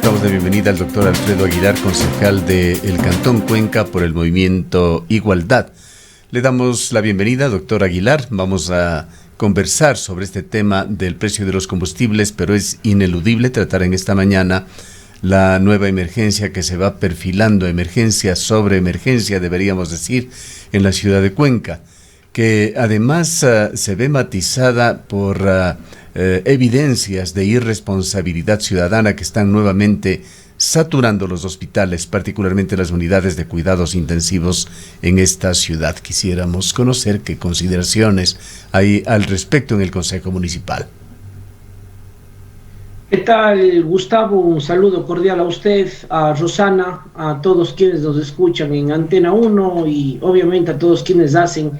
Damos la bienvenida al doctor Alfredo Aguilar, concejal del Cantón Cuenca por el movimiento Igualdad. Le damos la bienvenida, doctor Aguilar. Vamos a conversar sobre este tema del precio de los combustibles, pero es ineludible tratar en esta mañana la nueva emergencia que se va perfilando, emergencia sobre emergencia, deberíamos decir, en la ciudad de Cuenca, que además se ve matizada por evidencias de irresponsabilidad ciudadana que están nuevamente saturando los hospitales, particularmente las unidades de cuidados intensivos en esta ciudad. Quisiéramos conocer qué consideraciones hay al respecto en el Consejo Municipal. ¿Qué tal, Gustavo? Un saludo cordial a usted, a Rosana, a todos quienes nos escuchan en Antena 1 y obviamente a todos quienes hacen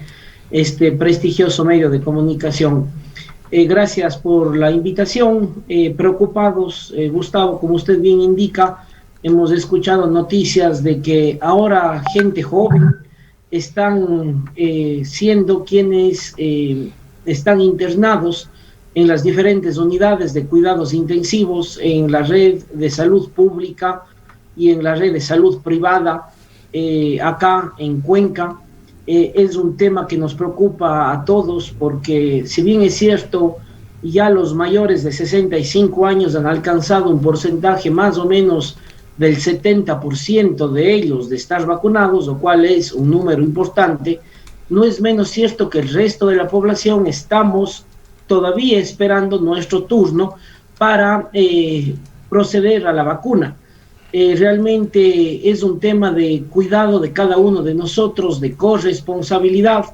este prestigioso medio de comunicación. Gracias por la invitación. Preocupados, Gustavo, como usted bien indica, hemos escuchado noticias de que ahora gente joven están siendo quienes están internados en las diferentes unidades de cuidados intensivos, en la red de salud pública y en la red de salud privada, acá en Cuenca. Es un tema que nos preocupa a todos porque, si bien es cierto, ya los mayores de 65 años han alcanzado un porcentaje más o menos del 70% de ellos de estar vacunados, lo cual es un número importante, no es menos cierto que el resto de la población estamos todavía esperando nuestro turno para proceder a la vacuna. Realmente es un tema de cuidado de cada uno de nosotros, de corresponsabilidad.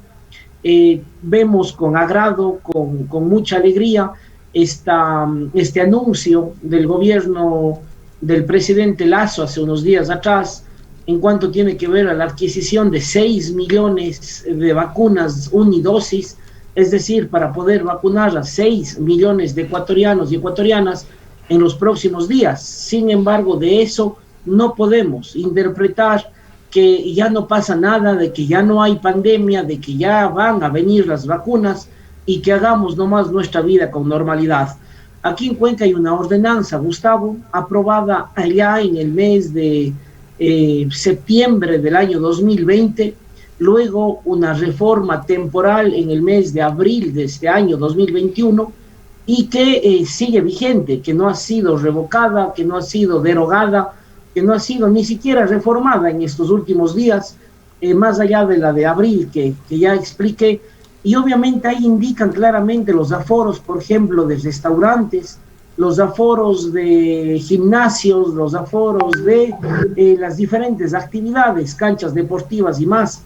Vemos con agrado, con mucha alegría, este anuncio del gobierno del presidente Lasso hace unos días atrás, en cuanto tiene que ver a la adquisición de 6 millones de vacunas unidosis, es decir, para poder vacunar a 6 millones de ecuatorianos y ecuatorianas en los próximos días. Sin embargo, de eso no podemos interpretar que ya no pasa nada, de que ya no hay pandemia, de que ya van a venir las vacunas y que hagamos nomás nuestra vida con normalidad. Aquí en Cuenca hay una ordenanza, Gustavo, aprobada allá en el mes de septiembre del año 2020, luego una reforma temporal en el mes de abril de este año 2021, y que sigue vigente, que no ha sido revocada, que no ha sido derogada, que no ha sido ni siquiera reformada en estos últimos días, más allá de la de abril que ya expliqué. Y obviamente ahí indican claramente los aforos, por ejemplo, de restaurantes, los aforos de gimnasios, los aforos de las diferentes actividades, canchas deportivas y más.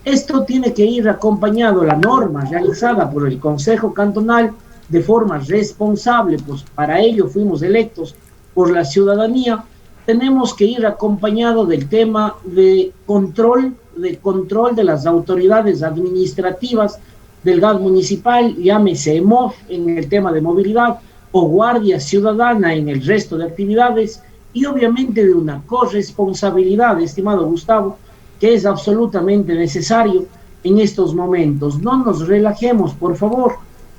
Esto tiene que ir acompañado, la norma realizada por el Consejo Cantonal, de forma responsable, pues para ello fuimos electos por la ciudadanía. Tenemos que ir acompañado del tema de control de las autoridades administrativas del GAD municipal, llámese EMOF en el tema de movilidad o Guardia Ciudadana en el resto de actividades, y obviamente de una corresponsabilidad, estimado Gustavo, que es absolutamente necesario en estos momentos. No nos relajemos, por favor.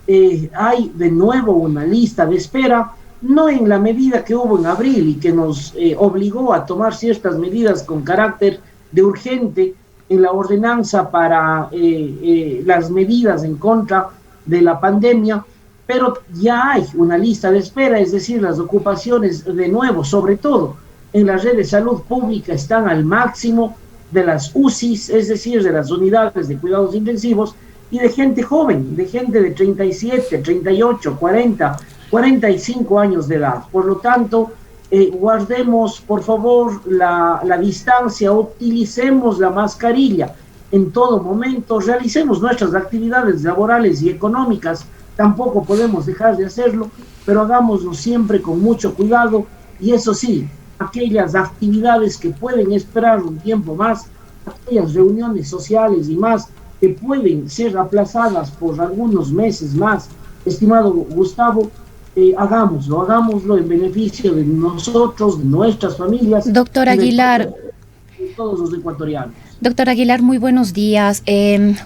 Hay de nuevo una lista de espera, no en la medida que hubo en abril y que nos obligó a tomar ciertas medidas con carácter de urgente en la ordenanza para las medidas en contra de la pandemia, pero ya hay una lista de espera, es decir, las ocupaciones de nuevo, sobre todo en la red de salud pública, están al máximo de las UCIs, es decir, de las unidades de cuidados intensivos, y de gente joven, de gente de 37, 38, 40, 45 años de edad. Por lo tanto, guardemos, por favor, la distancia, utilicemos la mascarilla en todo momento, realicemos nuestras actividades laborales y económicas, tampoco podemos dejar de hacerlo, pero hagámoslo siempre con mucho cuidado, y eso sí, aquellas actividades que pueden esperar un tiempo más, aquellas reuniones sociales y más, que pueden ser aplazadas por algunos meses más, estimado Gustavo, hagámoslo en beneficio de nosotros, de nuestras familias. Doctor Aguilar, de todos los ecuatorianos. Doctor Aguilar, muy buenos días.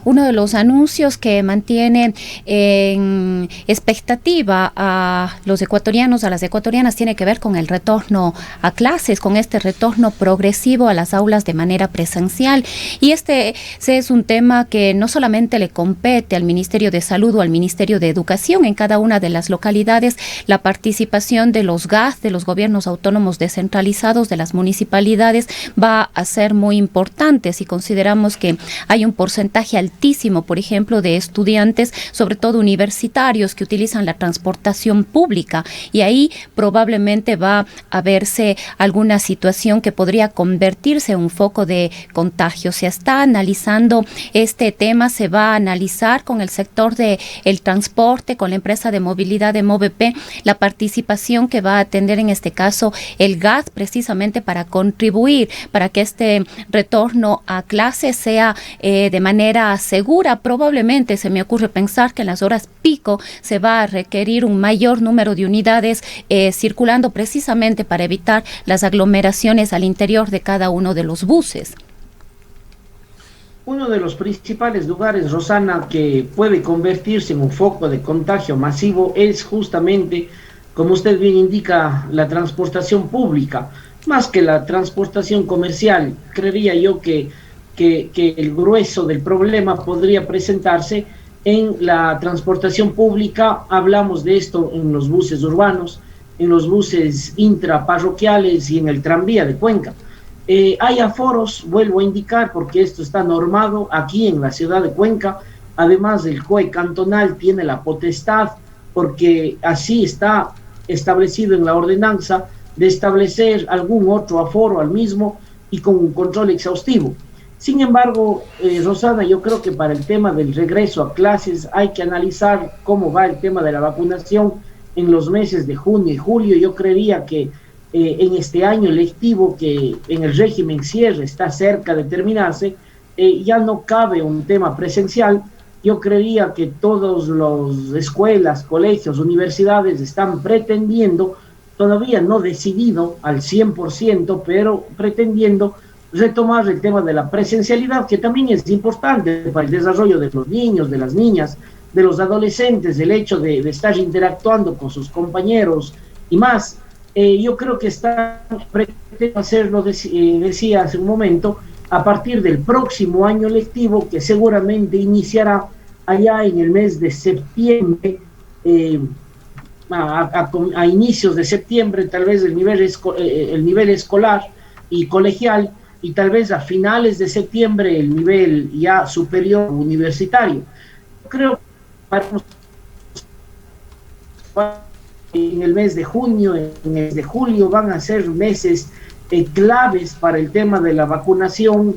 Uno de los anuncios que mantiene en expectativa a los ecuatorianos, a las ecuatorianas, tiene que ver con el retorno a clases, con este retorno progresivo a las aulas de manera presencial. Y este es un tema que no solamente le compete al Ministerio de Salud o al Ministerio de Educación. En cada una de las localidades, la participación de los GAS, de los gobiernos autónomos descentralizados, de las municipalidades, va a ser muy importante. Si consideramos que hay un porcentaje altísimo, por ejemplo, de estudiantes, sobre todo universitarios, que utilizan la transportación pública, y ahí probablemente va a verse alguna situación que podría convertirse en un foco de contagio. Se está analizando este tema, se va a analizar con el sector del transporte, con la empresa de movilidad de MOVP, la participación que va a tener en este caso el GAS, precisamente para contribuir, para que este retorno a clases sea de manera segura. Probablemente se me ocurre pensar que en las horas pico se va a requerir un mayor número de unidades circulando, precisamente para evitar las aglomeraciones al interior de cada uno de los buses. Uno de los principales lugares, Rosana, que puede convertirse en un foco de contagio masivo es justamente, como usted bien indica, la transportación pública. Más que la transportación comercial, creería yo que el grueso del problema podría presentarse en la transportación pública. Hablamos de esto en los buses urbanos, en los buses intraparroquiales y en el tranvía de Cuenca. Hay aforos, vuelvo a indicar, porque esto está normado aquí en la ciudad de Cuenca. Además, el COE cantonal tiene la potestad, porque así está establecido en la ordenanza, de establecer algún otro aforo al mismo y con un control exhaustivo. Sin embargo, Rosana, yo creo que para el tema del regreso a clases hay que analizar cómo va el tema de la vacunación en los meses de junio y julio. Yo creería que en este año lectivo, que en el régimen cierre está cerca de terminarse, ya no cabe un tema presencial. Yo creería que todas las escuelas, colegios, universidades están pretendiendo, todavía no decidido al 100%, pero pretendiendo retomar el tema de la presencialidad, que también es importante para el desarrollo de los niños, de las niñas, de los adolescentes, el hecho de estar interactuando con sus compañeros y más. Yo creo que están pretendiendo hacerlo, decía hace un momento, a partir del próximo año lectivo, que seguramente iniciará allá en el mes de septiembre, a inicios de septiembre, tal vez el nivel escolar y colegial, y tal vez a finales de septiembre el nivel ya superior universitario. Creo que en el mes de junio, en el mes de julio van a ser meses claves para el tema de la vacunación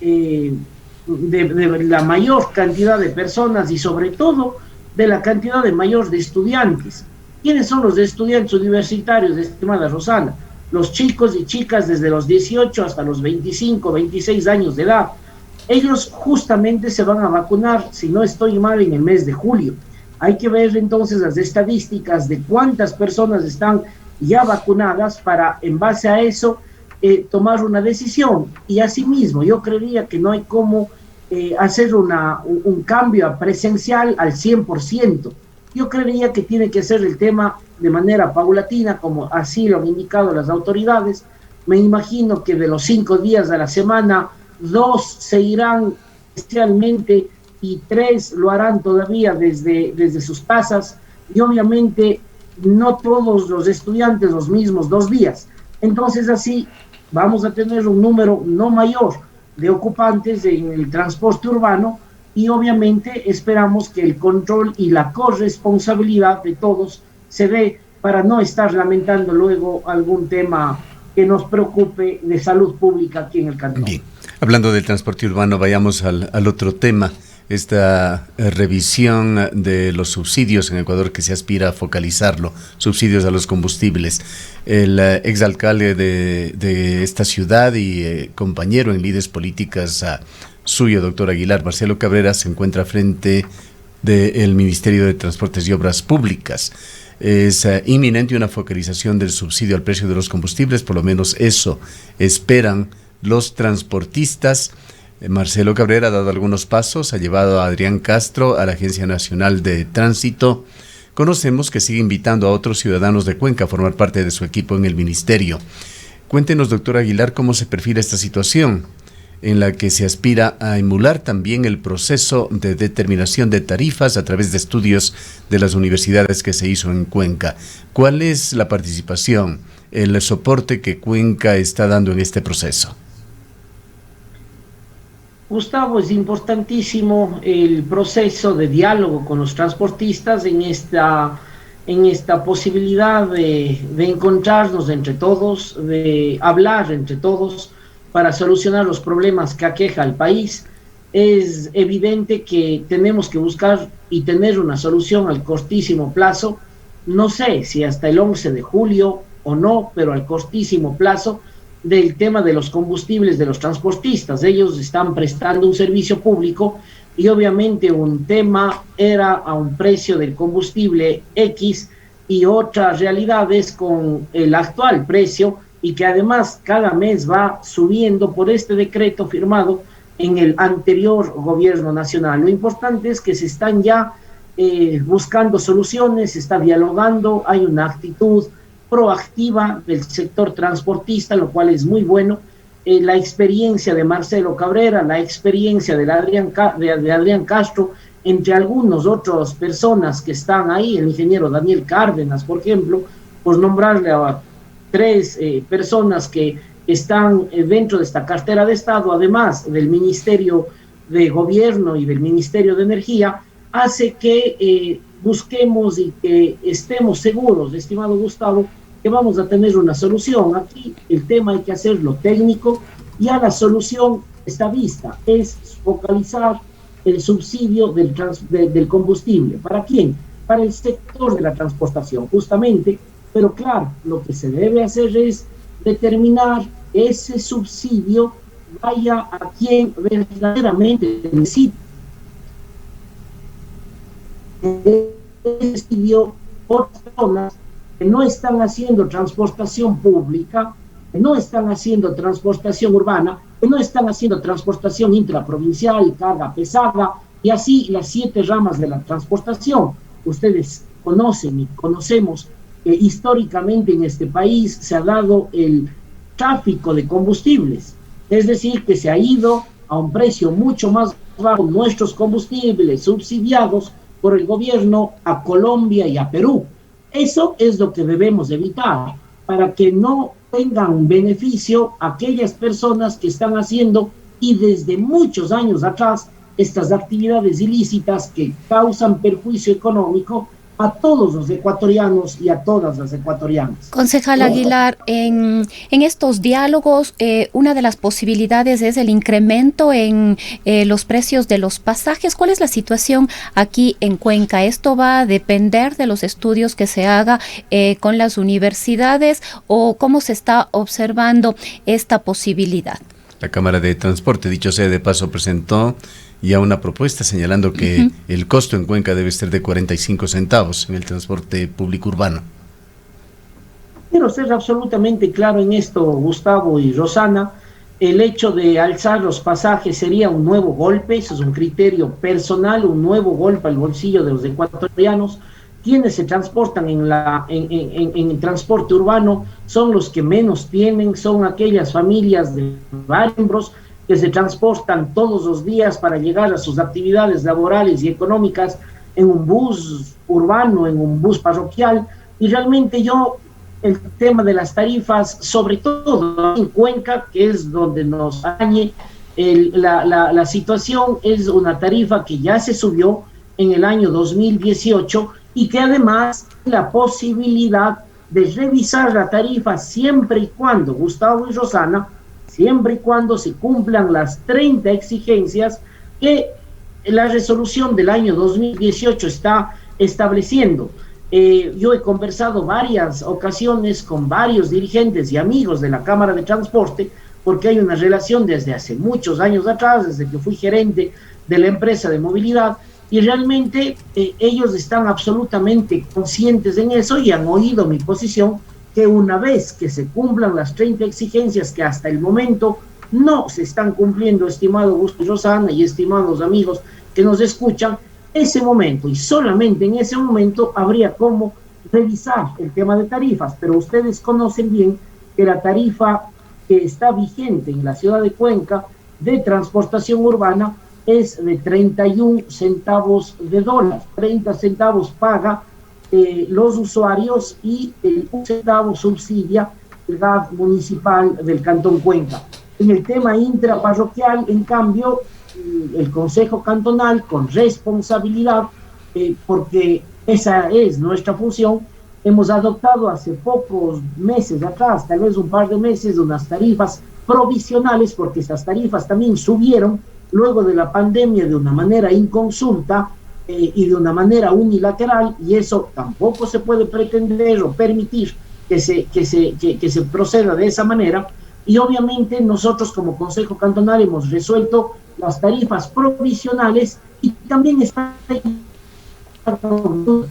de la mayor cantidad de personas y sobre todo de la cantidad de mayor de estudiantes. ¿Quiénes son los estudiantes universitarios, estimada Rosana? Los chicos y chicas desde los 18 hasta los 25, 26 años de edad. Ellos justamente se van a vacunar, si no estoy mal, en el mes de julio. Hay que ver entonces las estadísticas de cuántas personas están ya vacunadas para, en base a eso, tomar una decisión. Y asimismo, yo creería que no hay cómo hacer un cambio presencial al 100%. Yo creería que tiene que ser el tema de manera paulatina, como así lo han indicado las autoridades. Me imagino que de los 5 días de la semana, 2 se irán especialmente y 3 lo harán todavía desde sus casas, y obviamente no todos los estudiantes los mismos 2 días. Entonces así vamos a tener un número no mayor de ocupantes en el transporte urbano, y obviamente esperamos que el control y la corresponsabilidad de todos se dé para no estar lamentando luego algún tema que nos preocupe de salud pública aquí en el cantón. Bien, hablando del transporte urbano, vayamos al otro tema. Esta revisión de los subsidios en Ecuador, que se aspira a focalizarlo, subsidios a los combustibles. El exalcalde de esta ciudad y compañero en lides políticas suyo, doctor Aguilar, Marcelo Cabrera, se encuentra frente del Ministerio de Transportes y Obras Públicas. Es inminente una focalización del subsidio al precio de los combustibles, por lo menos eso esperan los transportistas. Marcelo Cabrera ha dado algunos pasos, ha llevado a Adrián Castro a la Agencia Nacional de Tránsito. Conocemos que sigue invitando a otros ciudadanos de Cuenca a formar parte de su equipo en el ministerio. Cuéntenos, doctor Aguilar, cómo se perfila esta situación en la que se aspira a emular también el proceso de determinación de tarifas a través de estudios de las universidades que se hizo en Cuenca. ¿Cuál es la participación, el soporte que Cuenca está dando en este proceso? Gustavo, es importantísimo el proceso de diálogo con los transportistas en esta posibilidad de encontrarnos entre todos, de hablar entre todos para solucionar los problemas que aqueja al país. Es evidente que tenemos que buscar y tener una solución al cortísimo plazo, no sé si hasta el 11 de julio o no, pero al cortísimo plazo, del tema de los combustibles de los transportistas. Ellos están prestando un servicio público y obviamente un tema era a un precio del combustible X y otras realidades con el actual precio, y que además cada mes va subiendo por este decreto firmado en el anterior gobierno nacional. Lo importante es que se están ya buscando soluciones, se está dialogando, hay una actitud proactiva del sector transportista, lo cual es muy bueno. La experiencia de Marcelo Cabrera, la experiencia de Adrián Castro, entre algunos otras personas que están ahí, el ingeniero Daniel Cárdenas, por ejemplo, por nombrarle a 3 personas que están dentro de esta cartera de Estado, además del Ministerio de Gobierno y del Ministerio de Energía, hace que busquemos y que estemos seguros, estimado Gustavo, que vamos a tener una solución. Aquí el tema hay que hacerlo técnico, ya la solución está vista, es focalizar el subsidio del combustible. ¿Para quién? Para el sector de la transportación, justamente. Pero claro, lo que se debe hacer es determinar que ese subsidio vaya a quien verdaderamente necesita. Ese subsidio por personas que no están haciendo transportación pública, que no están haciendo transportación urbana, que no están haciendo transportación intraprovincial, carga pesada, y así las 7 ramas de la transportación. Ustedes conocen y conocemos que históricamente en este país se ha dado el tráfico de combustibles, es decir, que se ha ido a un precio mucho más bajo nuestros combustibles subsidiados por el gobierno a Colombia y a Perú. Eso es lo que debemos evitar, para que no tengan beneficio aquellas personas que están haciendo, y desde muchos años atrás, estas actividades ilícitas que causan perjuicio económico a todos los ecuatorianos y a todas las ecuatorianas. Concejal Aguilar, en estos diálogos, una de las posibilidades es el incremento en los precios de los pasajes. ¿Cuál es la situación aquí en Cuenca? ¿Esto va a depender de los estudios que se haga con las universidades, o cómo se está observando esta posibilidad? La Cámara de Transporte, dicho sea de paso, presentó ya una propuesta señalando que el costo en Cuenca debe ser de 45 centavos en el transporte público urbano. Quiero ser absolutamente claro en esto, Gustavo y Rosana. El hecho de alzar los pasajes sería un nuevo golpe, eso es un criterio personal, un nuevo golpe al bolsillo de los ecuatorianos. Quienes se transportan en transporte urbano son los que menos tienen, son aquellas familias de varios miembros que se transportan todos los días para llegar a sus actividades laborales y económicas en un bus urbano, en un bus parroquial. Y realmente el tema de las tarifas, sobre todo en Cuenca, que es donde nos dañe la situación, es una tarifa que ya se subió en el año 2018 y que además la posibilidad de revisar la tarifa siempre y cuando, Gustavo y Rosana, siempre y cuando se cumplan las 30 exigencias que la resolución del año 2018 está estableciendo. Yo he conversado varias ocasiones con varios dirigentes y amigos de la Cámara de Transporte, porque hay una relación desde hace muchos años atrás, desde que fui gerente de la empresa de movilidad, y realmente ellos están absolutamente conscientes en eso y han oído mi posición, que una vez que se cumplan las 30 exigencias que hasta el momento no se están cumpliendo, estimado Gustavo Rosana y estimados amigos que nos escuchan, ese momento, y solamente en ese momento habría como revisar el tema de tarifas, pero ustedes conocen bien que la tarifa que está vigente en la ciudad de Cuenca de transportación urbana es de 31 centavos de dólar, 30 centavos paga los usuarios y el 1 centavo subsidia el gas municipal del Cantón Cuenca. En el tema intraparroquial, en cambio, el Consejo Cantonal, con responsabilidad, porque esa es nuestra función, hemos adoptado hace pocos meses atrás, tal vez un par de meses, unas tarifas provisionales, porque estas tarifas también subieron luego de la pandemia de una manera inconsulta y de una manera unilateral, y eso tampoco se puede pretender o permitir que se proceda de esa manera. Y obviamente nosotros como Consejo Cantonal hemos resuelto las tarifas provisionales y también está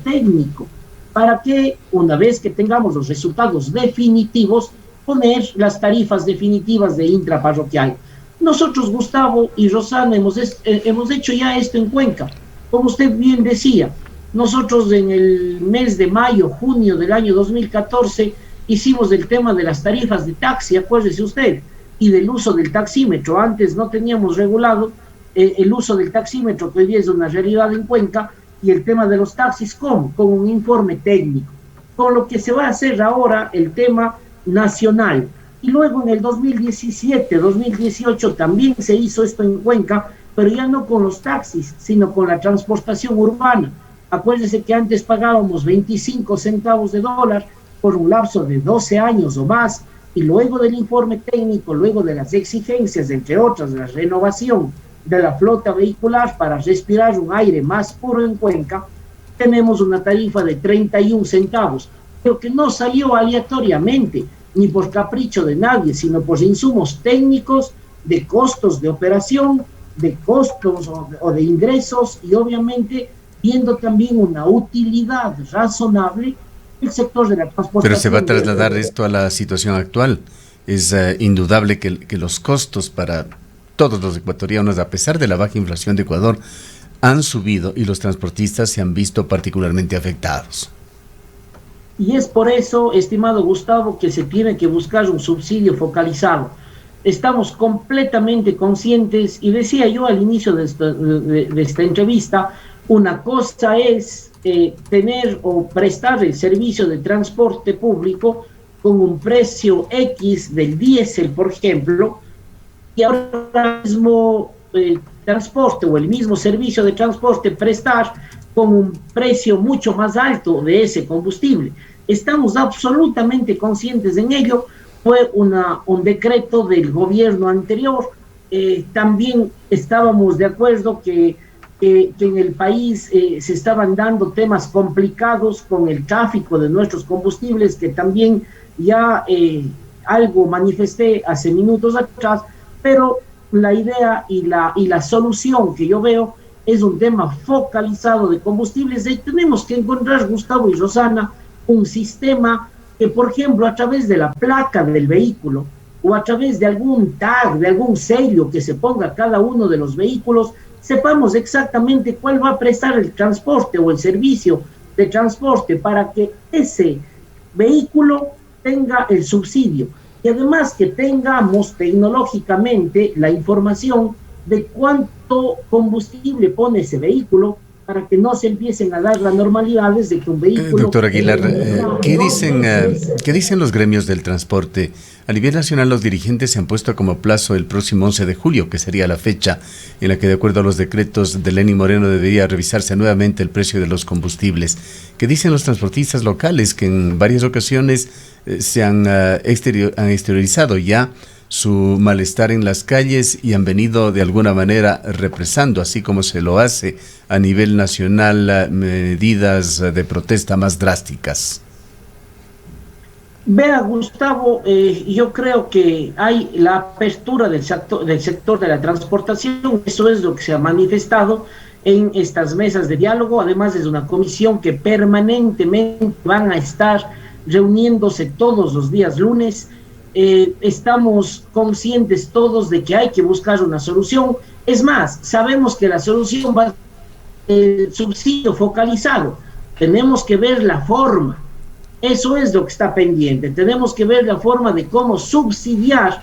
técnico para que una vez que tengamos los resultados definitivos poner las tarifas definitivas de intraparroquial. Nosotros, Gustavo y Rosana, hemos hecho ya esto en Cuenca. Como usted bien decía, nosotros en el mes de mayo, junio del año 2014 hicimos el tema de las tarifas de taxi, acuérdese usted, y del uso del taxímetro. Antes no teníamos regulado el uso del taxímetro, que hoy día es una realidad en Cuenca, y el tema de los taxis, ¿cómo? Con un informe técnico. Con lo que se va a hacer ahora el tema nacional. Y luego en el 2017, 2018 también se hizo esto en Cuenca, pero ya no con los taxis, sino con la transportación urbana. Acuérdense que antes pagábamos 25 centavos de dólar por un lapso de 12 años o más, y luego del informe técnico, luego de las exigencias, entre otras, la renovación de la flota vehicular para respirar un aire más puro en Cuenca, tenemos una tarifa de 31 centavos, pero que no salió aleatoriamente, ni por capricho de nadie, sino por insumos técnicos, de costos de operación, de costos o de ingresos, y obviamente viendo también una utilidad razonable el sector de la transportación. Pero se va a trasladar esto a la situación actual. Es indudable que los costos para todos los ecuatorianos, a pesar de la baja inflación de Ecuador, han subido y los transportistas se han visto particularmente afectados. Y es por eso, estimado Gustavo, que se tiene que buscar un subsidio focalizado. Estamos completamente conscientes, y decía yo al inicio de esta entrevista, una cosa es tener o prestar el servicio de transporte público con un precio X del diésel, por ejemplo, y ahora mismo transporte o el mismo servicio de transporte prestar con un precio mucho más alto de ese combustible. Estamos absolutamente conscientes en ello. Fue un decreto del gobierno anterior. También estábamos de acuerdo que en el país se estaban dando temas complicados con el tráfico de nuestros combustibles, que también ya algo manifesté hace minutos atrás, pero la idea y la solución que yo veo es un tema focalizado de combustibles. Y tenemos que encontrar, Gustavo y Rosana, un sistema que, por ejemplo, a través de la placa del vehículo o a través de algún tag, de algún sello que se ponga a cada uno de los vehículos, sepamos exactamente cuál va a prestar el transporte o el servicio de transporte para que ese vehículo tenga el subsidio. Y además que tengamos tecnológicamente la información de cuánto combustible pone ese vehículo, para que no se empiecen a dar las normalidades de que un vehículo... Doctor Aguilar, ¿qué dicen los gremios del transporte? A nivel nacional, los dirigentes se han puesto como plazo el próximo 11 de julio, que sería la fecha en la que, de acuerdo a los decretos de Lenín Moreno, debería revisarse nuevamente el precio de los combustibles. ¿Qué dicen los transportistas locales, que en varias ocasiones se han exteriorizado ya su malestar en las calles y han venido de alguna manera represando, así como se lo hace a nivel nacional, medidas de protesta más drásticas? Vea, Gustavo, yo creo que hay la apertura del sector de la transportación. Eso es lo que se ha manifestado en estas mesas de diálogo. Además, es una comisión que permanentemente van a estar reuniéndose todos los días lunes. estamos conscientes todos de que hay que buscar una solución. Es más, sabemos que la solución va a ser el subsidio focalizado. Tenemos que ver la forma. Eso es lo que está pendiente. Tenemos que ver la forma de cómo subsidiar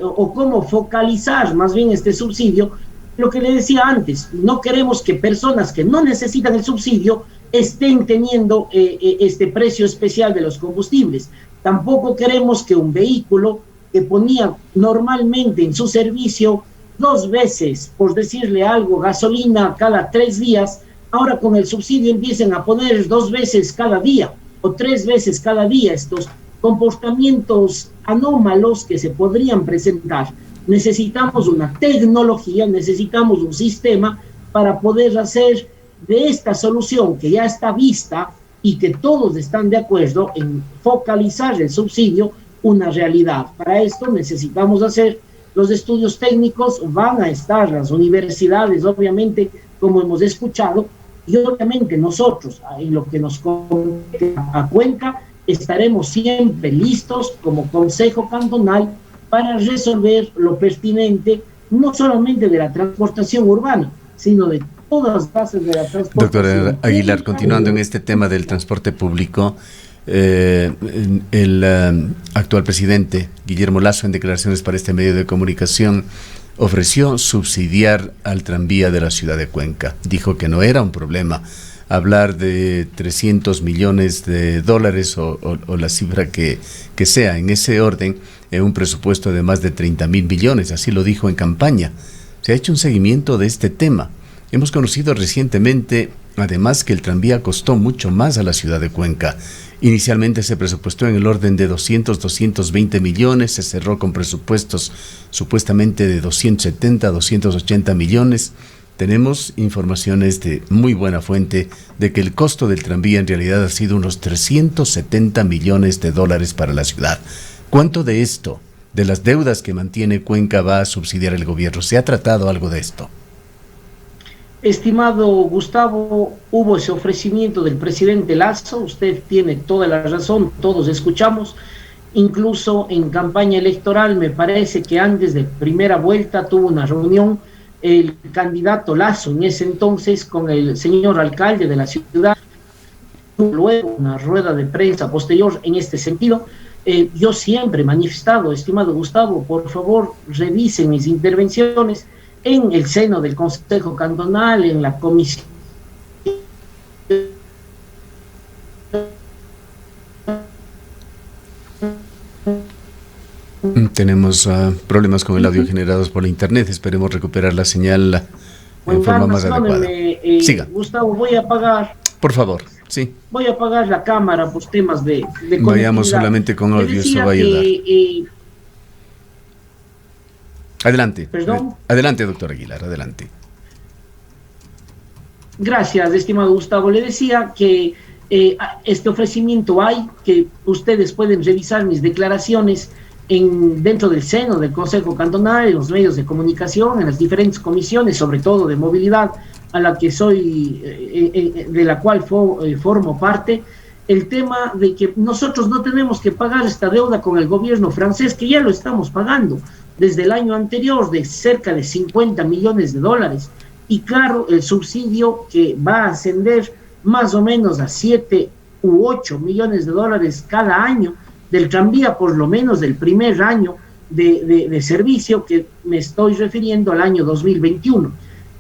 o cómo focalizar más bien este subsidio. Lo que le decía antes, no queremos que personas que no necesitan el subsidio estén teniendo este precio especial de los combustibles. Tampoco queremos que un vehículo que ponía normalmente en su servicio 2 veces, por decirle algo, gasolina cada 3 días, ahora con el subsidio empiecen a poner 2 veces cada día o 3 veces cada día. Estos comportamientos anómalos que se podrían presentar. Necesitamos una tecnología, necesitamos un sistema para poder hacer de esta solución que ya está vista y que todos están de acuerdo en focalizar el subsidio una realidad. Para esto necesitamos hacer los estudios técnicos, van a estar las universidades, obviamente, como hemos escuchado, y obviamente nosotros, en lo que nos compete a Cuenca, estaremos siempre listos como Consejo Cantonal para resolver lo pertinente, no solamente de la transportación urbana, sino de todas las bases de la transportación. Doctor Aguilar, continuando en este tema del transporte público, el actual presidente Guillermo Lasso, en declaraciones para este medio de comunicación, ofreció subsidiar al tranvía de la ciudad de Cuenca. Dijo que no era un problema hablar de 300 millones de dólares o la cifra que sea en ese orden, en un presupuesto de más de 30.000 millones, así lo dijo en campaña. Se ha hecho un seguimiento de este tema. Hemos conocido recientemente, además, que el tranvía costó mucho más a la ciudad de Cuenca. Inicialmente se presupuestó en el orden de 220 millones, se cerró con presupuestos supuestamente de 270, 280 millones. Tenemos informaciones de muy buena fuente de que el costo del tranvía en realidad ha sido unos 370 millones de dólares para la ciudad. ¿Cuánto de esto, de las deudas que mantiene Cuenca, va a subsidiar el gobierno? ¿Se ha tratado algo de esto? Estimado Gustavo, hubo ese ofrecimiento del presidente Lasso, usted tiene toda la razón, todos escuchamos, incluso en campaña electoral me parece que antes de primera vuelta tuvo una reunión el candidato Lasso en ese entonces con el señor alcalde de la ciudad, luego una rueda de prensa posterior en este sentido. Yo siempre he manifestado, estimado Gustavo, por favor revisen mis intervenciones en el seno del Consejo Cantonal, en la comisión. Tenemos problemas con el audio generados por la internet. Esperemos recuperar la señal en forma más adecuada. Siga. Gustavo, voy a apagar. Por favor, sí. Voy a apagar la cámara por temas de Vayamos solamente con audio, eso va a ayudar. Adelante. ¿Perdón? Adelante, doctor Aguilar, adelante. Gracias, estimado Gustavo. Le decía que este ofrecimiento hay, que ustedes pueden revisar mis declaraciones dentro del seno del Consejo Cantonal, en los medios de comunicación, en las diferentes comisiones, sobre todo de movilidad, a la que soy, de la cual formo parte. El tema de que nosotros no tenemos que pagar esta deuda con el gobierno francés, que ya lo estamos pagando desde el año anterior, de cerca de 50 millones de dólares. Y claro, el subsidio que va a ascender más o menos a 7 u 8 millones de dólares cada año del tranvía, por lo menos del primer año de servicio, que me estoy refiriendo al año 2021.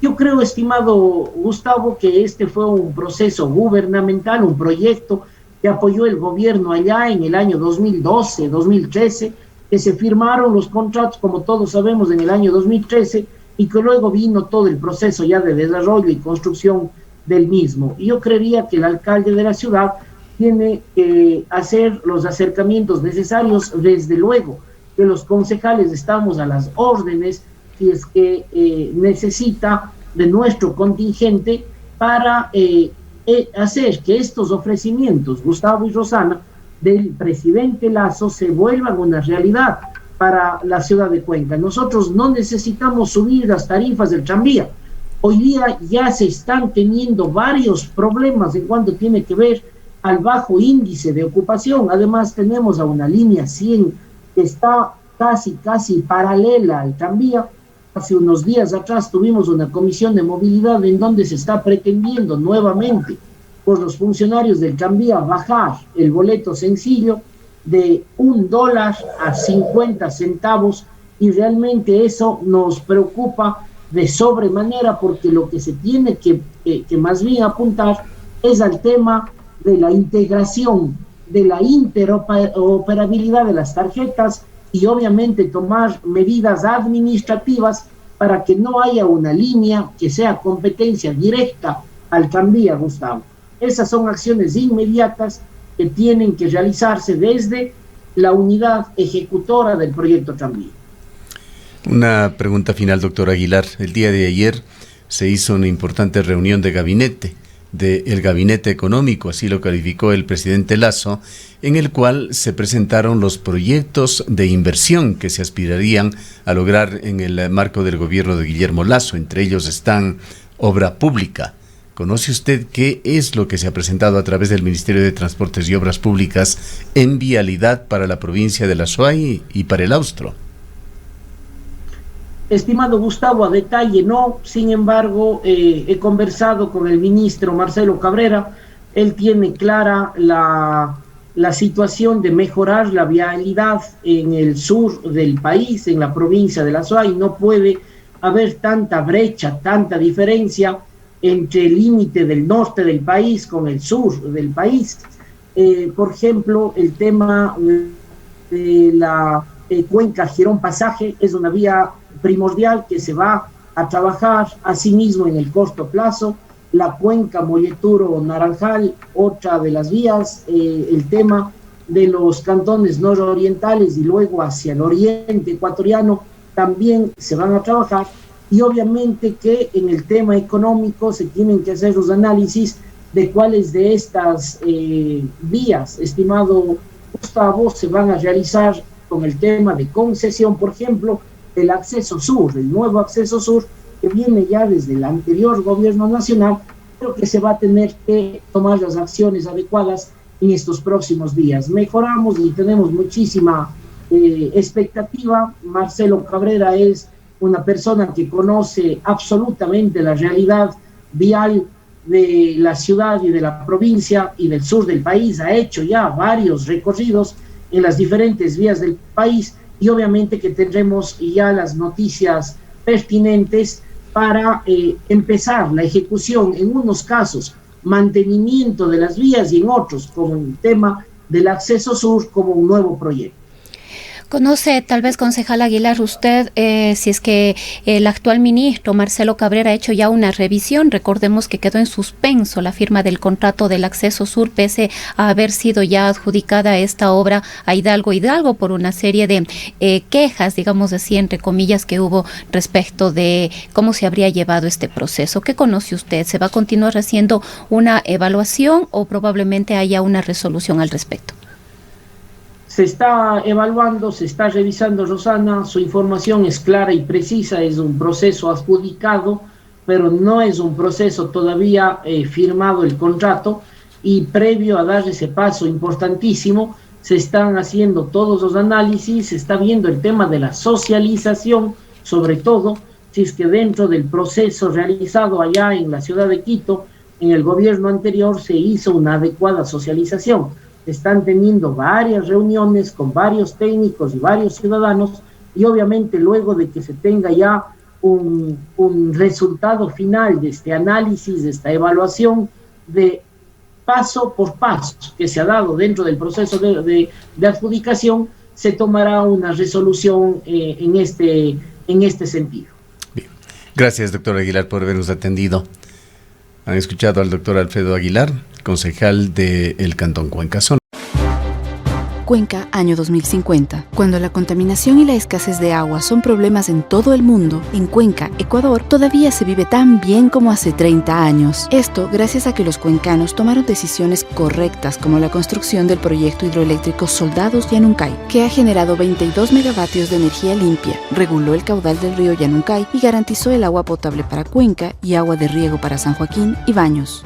Yo creo, estimado Gustavo, que este fue un proceso gubernamental, un proyecto que apoyó el gobierno allá en el año 2012, 2013, que se firmaron los contratos, como todos sabemos, en el año 2013, y que luego vino todo el proceso ya de desarrollo y construcción del mismo. Y yo creería que el alcalde de la ciudad tiene que hacer los acercamientos necesarios, desde luego que los concejales estamos a las órdenes si es que necesita de nuestro contingente para hacer que estos ofrecimientos, Gustavo y Rosana, del presidente Lasso se vuelvan una realidad para la ciudad de Cuenca. Nosotros no necesitamos subir las tarifas del tranvía. Hoy día ya se están teniendo varios problemas en cuanto tiene que ver al bajo índice de ocupación. Además tenemos a una línea 100 que está casi paralela al tranvía. Hace unos días atrás tuvimos una comisión de movilidad en donde se está pretendiendo nuevamente por los funcionarios del tranvía bajar el boleto sencillo de $1 a 50 centavos, y realmente eso nos preocupa de sobremanera, porque lo que se tiene que más bien apuntar es al tema de la integración, de la interoperabilidad de las tarjetas, y obviamente tomar medidas administrativas para que no haya una línea que sea competencia directa al tranvía, Gustavo. Esas son acciones inmediatas que tienen que realizarse desde la unidad ejecutora del proyecto tranvía. Una pregunta final, doctor Aguilar. El día de ayer se hizo una importante reunión de gabinete, del gabinete económico, así lo calificó el presidente Lasso, en el cual se presentaron los proyectos de inversión que se aspirarían a lograr en el marco del gobierno de Guillermo Lasso. Entre ellos están obra pública. ¿Conoce usted qué es lo que se ha presentado a través del Ministerio de Transportes y Obras Públicas en vialidad para la provincia de La Suay y para el Austro? Estimado Gustavo, a detalle no. Sin embargo, he conversado con el ministro Marcelo Cabrera. Él tiene clara la situación de mejorar la vialidad en el sur del país, en la provincia de La Suay. No puede haber tanta brecha, tanta diferencia entre el límite del norte del país con el sur del país. Por ejemplo, el tema de la cuenca Girón Pasaje es una vía primordial que se va a trabajar asimismo en el corto plazo. La cuenca Molleturo Naranjal, otra de las vías, el tema de los cantones nororientales y luego hacia el oriente ecuatoriano también se van a trabajar. Y obviamente que en el tema económico se tienen que hacer los análisis de cuáles de estas vías, estimado Gustavo, se van a realizar con el tema de concesión. Por ejemplo, el acceso sur, el nuevo acceso sur, que viene ya desde el anterior gobierno nacional, pero que se va a tener que tomar las acciones adecuadas en estos próximos días. Mejoramos y tenemos muchísima expectativa. Marcelo Cabrera es una persona que conoce absolutamente la realidad vial de la ciudad y de la provincia y del sur del país. Ha hecho ya varios recorridos en las diferentes vías del país, y obviamente que tendremos ya las noticias pertinentes para empezar la ejecución, en unos casos mantenimiento de las vías y en otros, como el tema del acceso sur, como un nuevo proyecto. ¿Conoce, tal vez, concejal Aguilar, usted si es que el actual ministro Marcelo Cabrera ha hecho ya una revisión? Recordemos que quedó en suspenso la firma del contrato del acceso sur, pese a haber sido ya adjudicada esta obra a Hidalgo por una serie de quejas, digamos así, entre comillas, que hubo respecto de cómo se habría llevado este proceso. ¿Qué conoce usted? ¿Se va a continuar haciendo una evaluación o probablemente haya una resolución al respecto? Se está evaluando, se está revisando, Rosana. Su información es clara y precisa. Es un proceso adjudicado, pero no es un proceso todavía firmado el contrato, y previo a dar ese paso importantísimo se están haciendo todos los análisis, se está viendo el tema de la socialización, sobre todo si es que dentro del proceso realizado allá en la ciudad de Quito, en el gobierno anterior, se hizo una adecuada socialización. Están teniendo varias reuniones con varios técnicos y varios ciudadanos, y obviamente luego de que se tenga ya un resultado final de este análisis, de esta evaluación de paso por paso que se ha dado dentro del proceso de adjudicación, se tomará una resolución en este sentido. Bien. Gracias, doctor Aguilar, por habernos atendido. Han escuchado al doctor Alfredo Aguilar, concejal del Cantón Cuenca. Cuenca, año 2050. Cuando la contaminación y la escasez de agua son problemas en todo el mundo, en Cuenca, Ecuador, todavía se vive tan bien como hace 30 años. Esto gracias a que los cuencanos tomaron decisiones correctas, como la construcción del proyecto hidroeléctrico Soldados Yanuncay, que ha generado 22 megavatios de energía limpia, reguló el caudal del río Yanuncay y garantizó el agua potable para Cuenca y agua de riego para San Joaquín y Baños.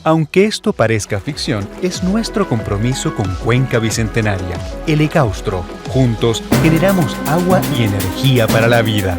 Aunque esto parezca ficción, es nuestro compromiso con Cuenca Bicentenaria, el Ecaustro. Juntos generamos agua y energía para la vida.